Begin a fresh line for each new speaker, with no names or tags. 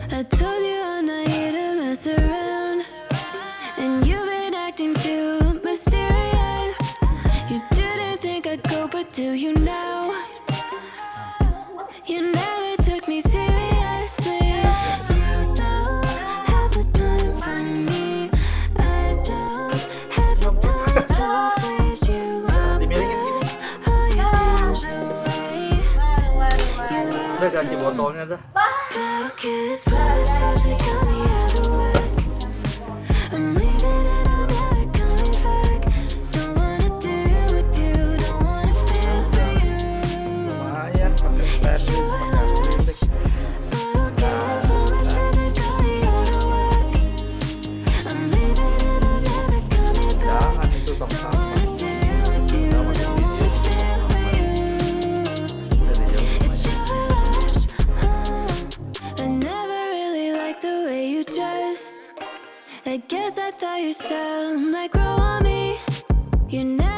I told you I'm not here to mess around, and you've been acting too mysterious. You didn't think I'd go, but do you now? You never took me seriously. You don't have the time for me. I don't have the time to please you. Oh, you feel the way.
Udah ganti botolnya dah.
Pocket passes, they got me out of whack. I'm leaving and I'm never coming back. Don't wanna deal with you, don't wanna feel for you.
Lumayan pakai
It's
pensil,
your
pakai
loss.
listrik.
Pocket promises, they got me out of whack. I'm leaving and I'm never coming back.
Jangan itu tong
Don't
sampah.
wanna deal with you, don't wanna feel for you.
Dari jauh.
It's your loss. I never really liked the way you dressed. I guess I thought your style might grow on me. You never